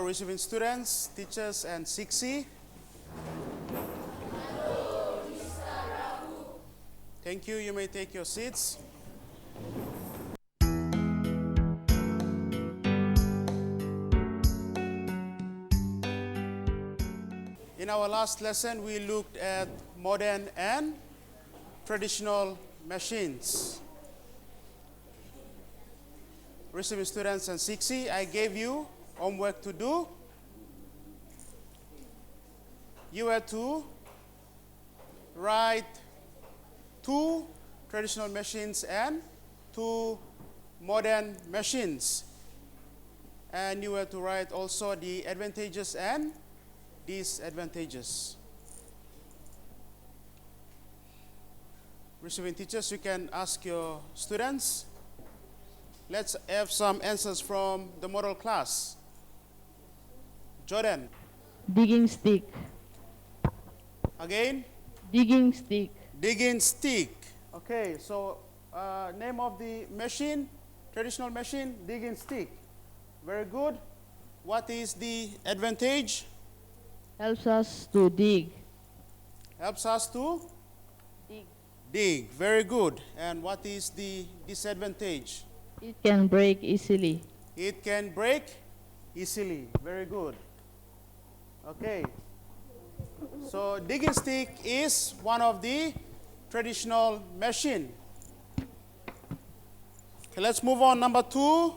receiving students, teachers, and 6C. Thank you. You may take your seats. In our last lesson, we looked at modern and traditional machines. Receiving students and 6C, I gave you homework to do. You were to write 2 traditional machines and 2 modern machines. And you were to write also the advantages and disadvantages. Receiving teachers, you can ask your students. Let's have some answers from the model class. Jordan. Digging stick. Again? Digging stick. Digging stick. Okay, so name of the machine, traditional machine, digging stick. Very good. What is the advantage? Helps us to dig. Helps us to Dig. dig. Very good. And what is the disadvantage? It can break easily. It can break easily. Very good. Okay. So digging stick is one of the traditional machine. Okay, let's move on. Number 2.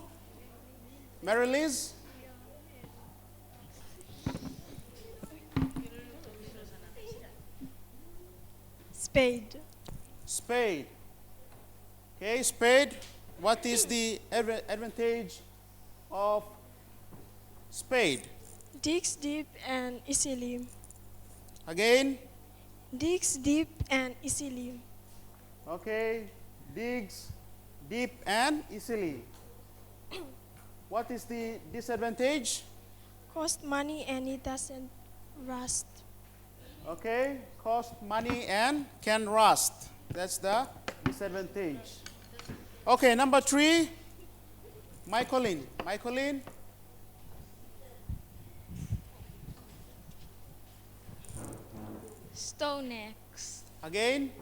Mary-Liz. Spade. Spade. Okay, spade. What is the advantage of spade? Digs deep and easily. Again. Digs deep and easily. Okay, digs deep and easily. What is the disadvantage? Cost money and it doesn't rust. Okay, cost money and can rust. That's the disadvantage. Okay, number 3, Michaeline. Michaeline. Stone axe. Again.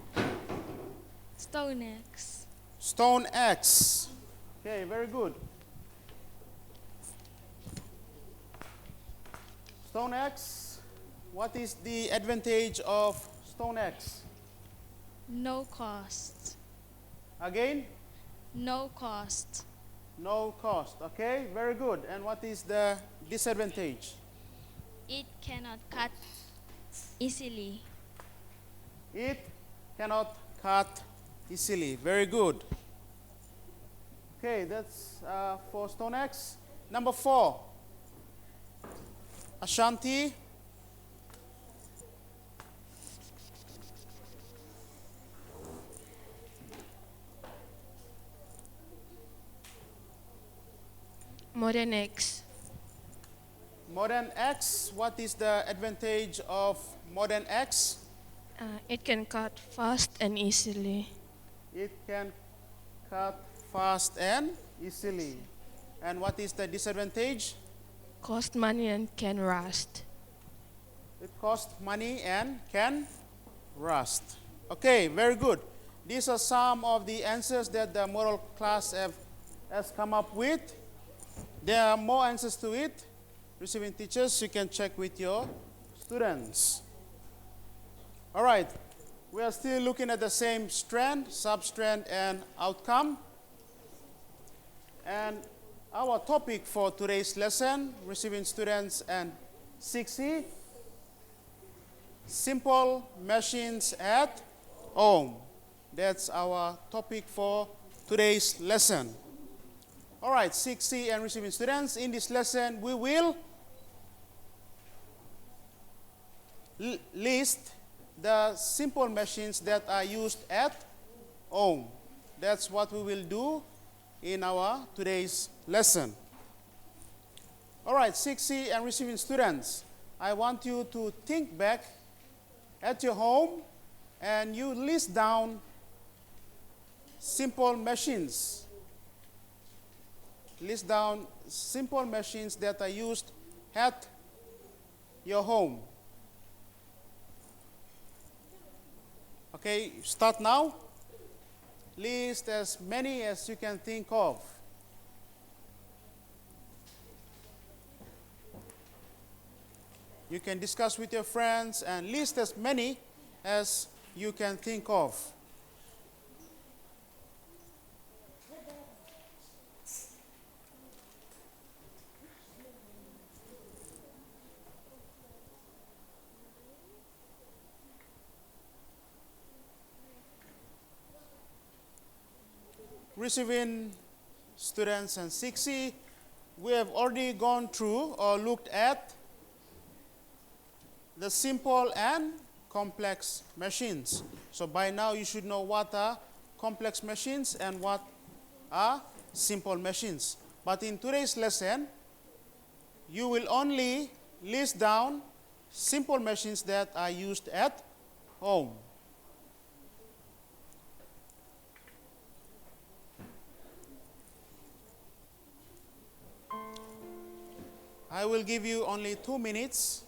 Stone axe. Stone axe. Okay, very good. Stone axe. What is the advantage of stone axe? No cost. Again, No cost. no cost. Okay, very good. And what is the disadvantage? It cannot cut easily. It cannot cut easily. Very good. Okay, that's for stone axe. Number 4, Ashanti. Modern axe. Modern axe. What is the advantage of modern axe? It can cut fast and easily. It can cut fast and easily. And what is the disadvantage? Cost money and can rust. It costs money and can rust. Okay, very good. These are some of the answers that the model class has come up with. There are more answers to it. Receiving teachers, you can check with your students. All right, we are still looking at the same strand, substrand, and outcome. And our topic for today's lesson, receiving students and 6C, simple machines at home. That's our topic for today's lesson. All right, 6C and receiving students, in this lesson we will list the simple machines that are used at home. That's what we will do in our today's lesson. All right, 6C and receiving students, I want you to think back at your home and you list down simple machines. List down simple machines that are used at your home? Okay, start now. List as many as you can think of. You can discuss with your friends and list as many as you can think of. Receiving students and 6C, we have already gone through or looked at the simple and complex machines. So by now you should know what are complex machines and what are simple machines. But in today's lesson, you will only list down simple machines that are used at home. I will give you only 2 minutes.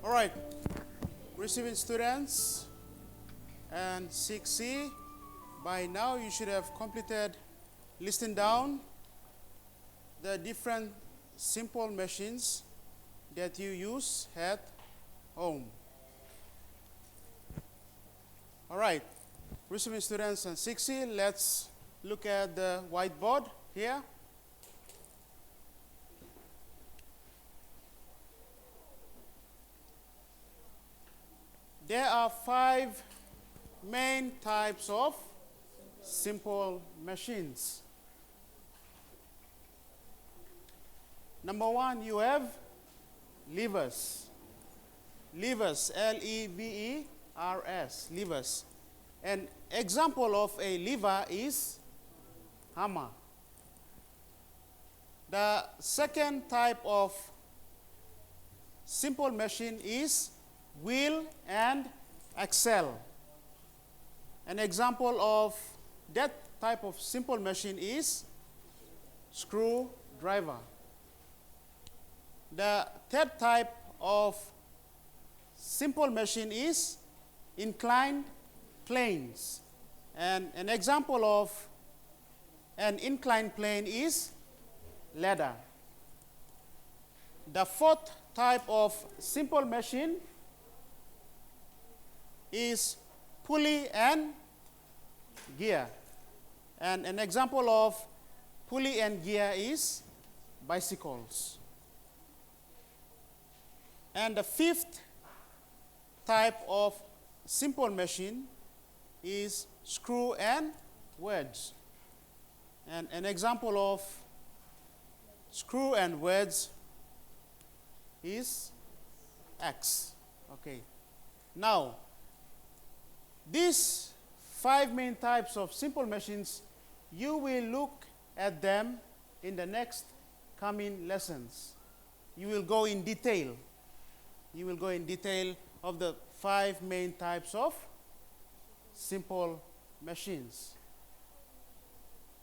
All right, receiving students and 6C, by now you should have completed listing down the different simple machines that you use at home. All right, receiving students and 6C, let's look at the whiteboard here. There are 5 main types of simple machines. Number 1, you have levers. Levers, L-E-V-E-R-S, levers. An example of a lever is hammer. The second type of simple machine is wheel and axle. An example of that type of simple machine is screwdriver. The third type of simple machine is inclined planes. And an example of an inclined plane is ladder. The fourth type of simple machine is pulley and gear. And an example of pulley and gear is bicycles. And the fifth type of simple machine is screw and wedge. And an example of screw and wedge is axe. Okay. Now, these 5 main types of simple machines, you will look at them in the next coming lessons. You will go in detail. You will go in detail of the 5 main types of simple machines.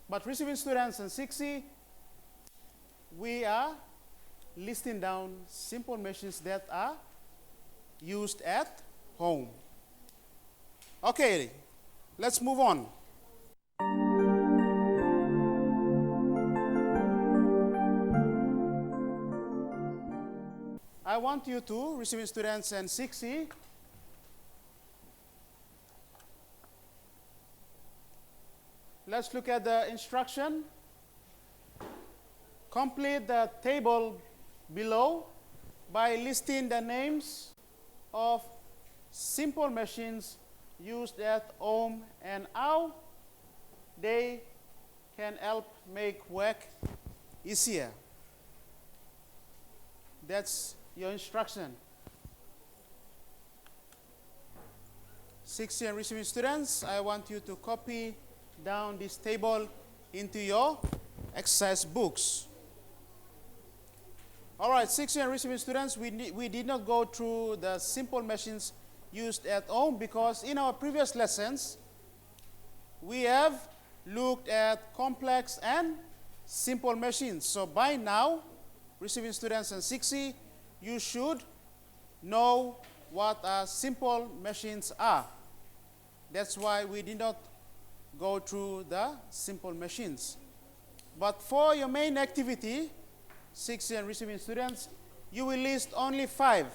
But receiving students and 6C, we are listing down simple machines that are used at home. Okay, let's move on. I want you to, receiving students and 6C, let's look at the instruction. Complete the table below by listing the names of simple machines used at home and how they can help make work easier. That's your instruction. 6C and receiving students, I want you to copy down this table into your exercise books. All right, 6C and receiving students, we did not go through the simple machines used at home because in our previous lessons, we have looked at complex and simple machines. So by now, receiving students and 6C, you should know what simple machines are. That's why we did not go through the simple machines. But for your main activity, 6C and receiving students, you will list only 5.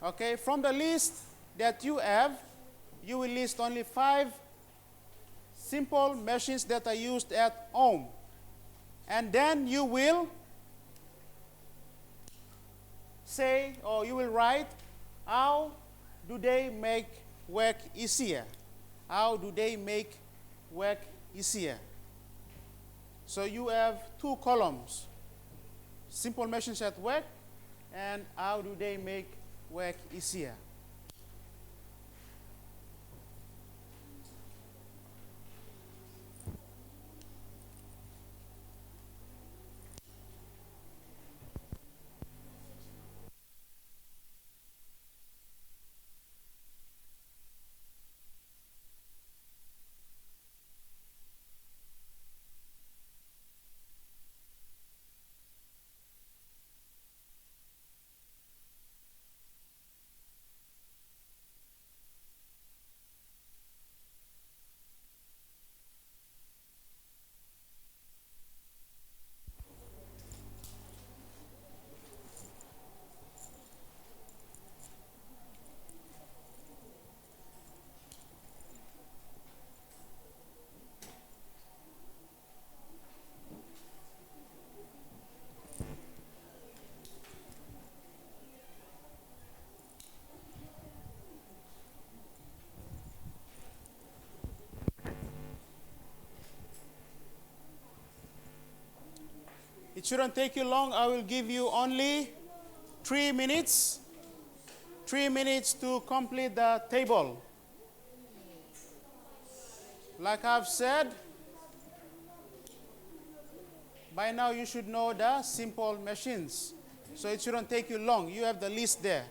Okay, from the list that you have, you will list only 5 simple machines that are used at home. And then you will say, or you will write, how do they make work easier? How do they make work easier? So you have 2 columns. Simple machines at work and how do they make work easier? It shouldn't take you long. I will give you only 3 minutes. 3 minutes to complete the table. Like I've said, by now you should know the simple machines. So it shouldn't take you long. You have the list there.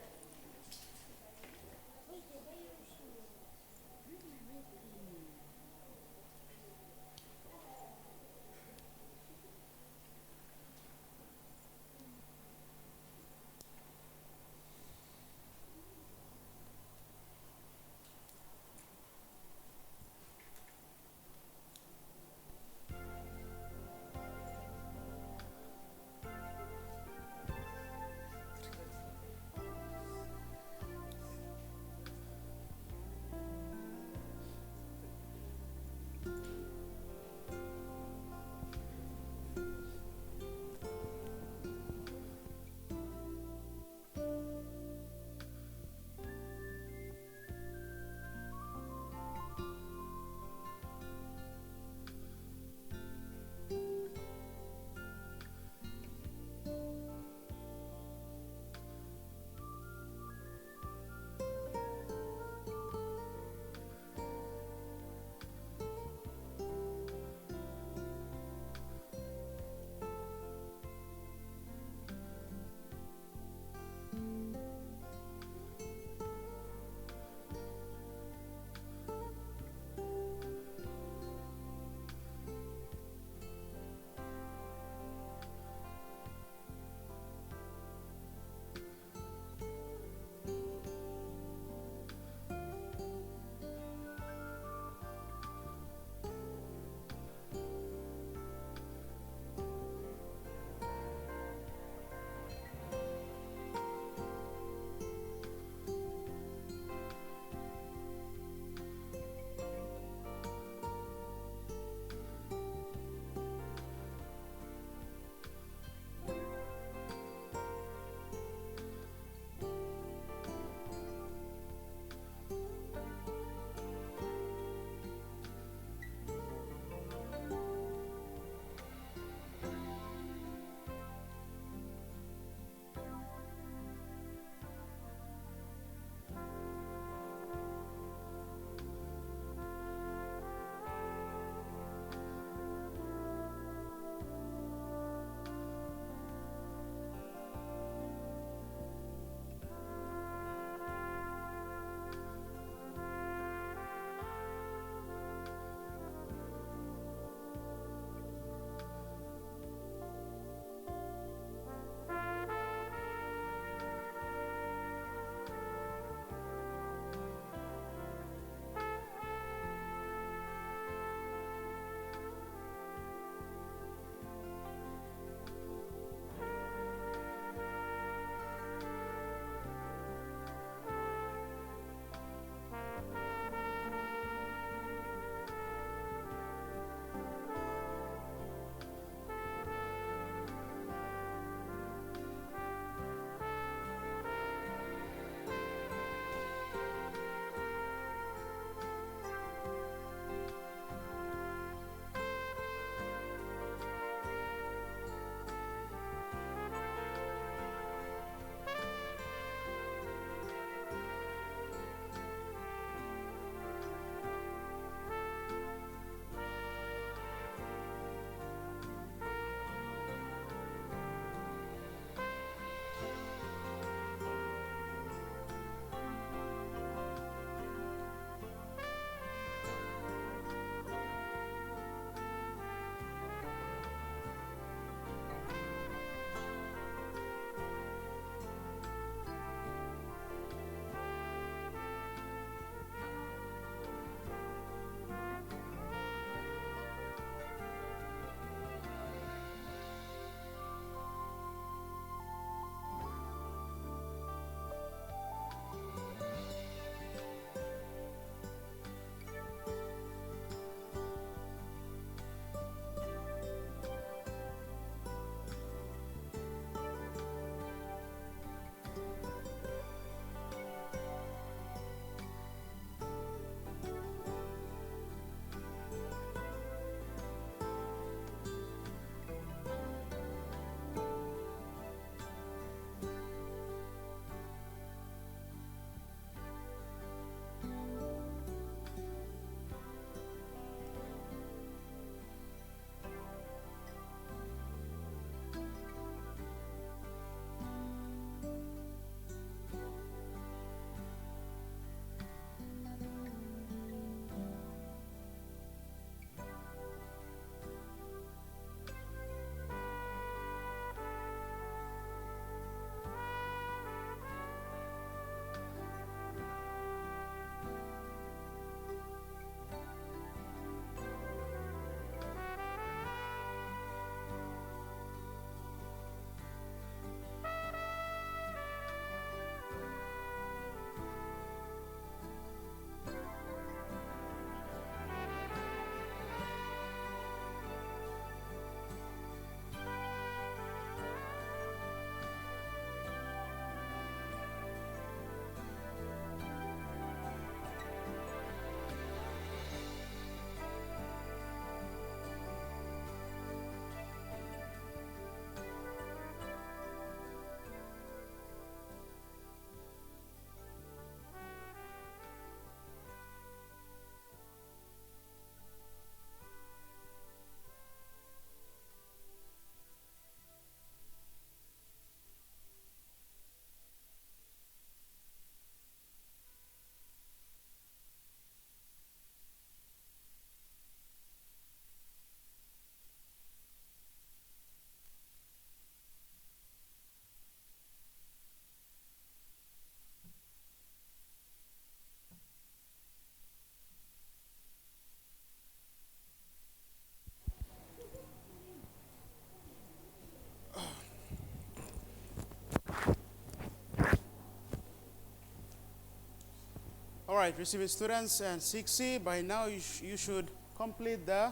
right, receiving students and 6C, by now you should complete the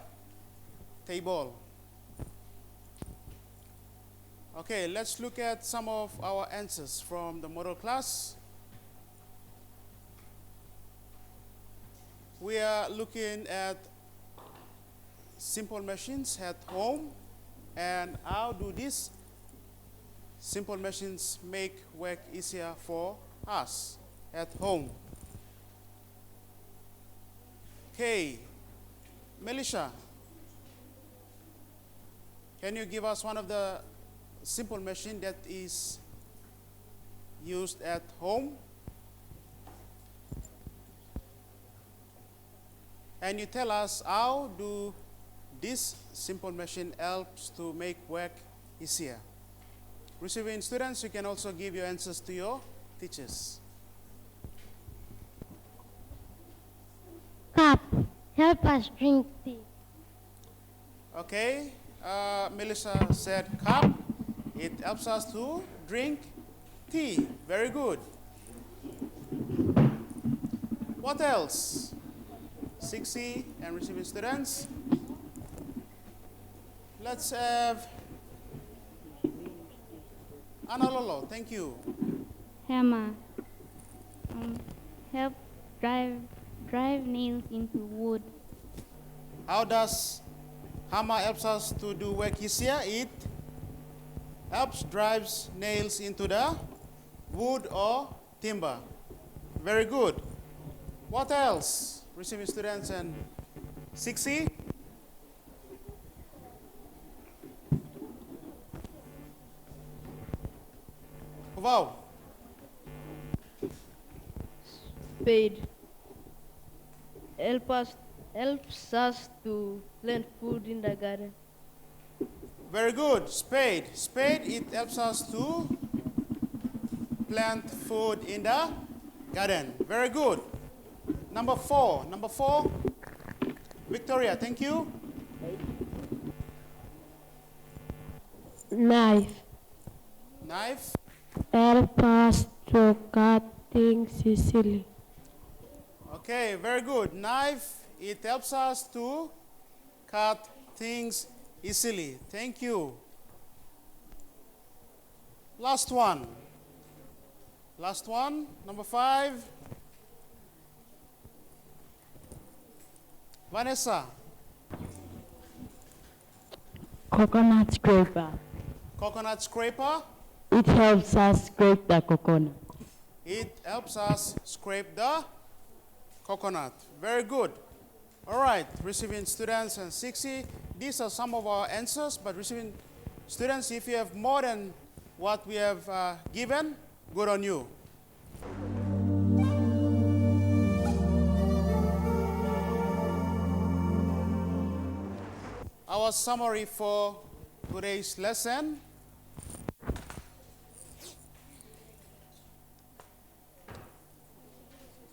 table. Okay, let's look at some of our answers from the model class. We are looking at simple machines at home and how do these simple machines make work easier for us at home. Okay, Melissa, can you give us one of the simple machine that is used at home? And you tell us how do this simple machine helps to make work easier. Receiving students, you can also give your answers to your teachers. Cup. Help us drink tea. Okay, Melissa said cup. It helps us to drink tea. Very good. What else? 6C and receiving students. Let's have Anna Lolo. Thank you. Hammer. Help drive nails into wood. How does hammer helps us to do work easier? It helps drives nails into the wood or timber. Very good. What else? Receiving students and 6C. Wow. Spade. Helps us to plant food in the garden. Very good. Spade. Spade, it helps us to plant food in the garden. Very good. Number 4. Number 4. Victoria, thank you. Knife. Knife. Help us to cut things easily. Okay, very good. Knife, it helps us to cut things easily. Thank you. Last one. Last one, number 5. Vanessa. Coconut scraper. Coconut scraper. It helps us scrape the coconut. It helps us scrape the coconut. Very good. All right, receiving students and 6C. These are some of our answers, but receiving students, if you have more than what we have given, good on you. Our summary for today's lesson.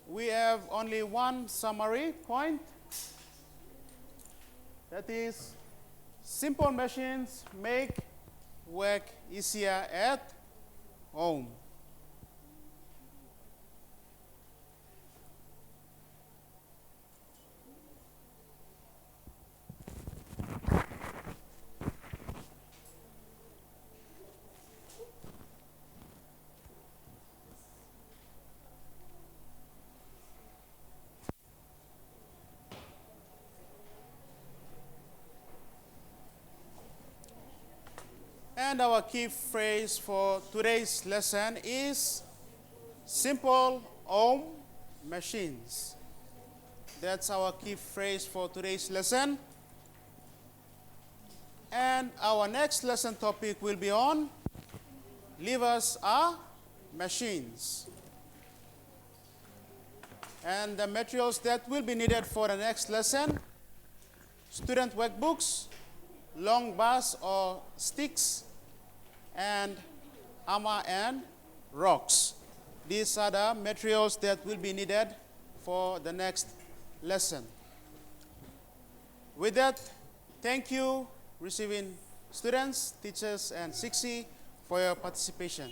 We have only one summary point. That is, simple machines make work easier at home. And our key phrase for today's lesson is simple home machines. That's our key phrase for today's lesson. And our next lesson topic will be on levers are machines. And the materials that will be needed for the next lesson: student workbooks, long bars or sticks, and hammer and rocks. These are the materials that will be needed for the next lesson. With that, thank you, receiving students, teachers, and 6C for your participation.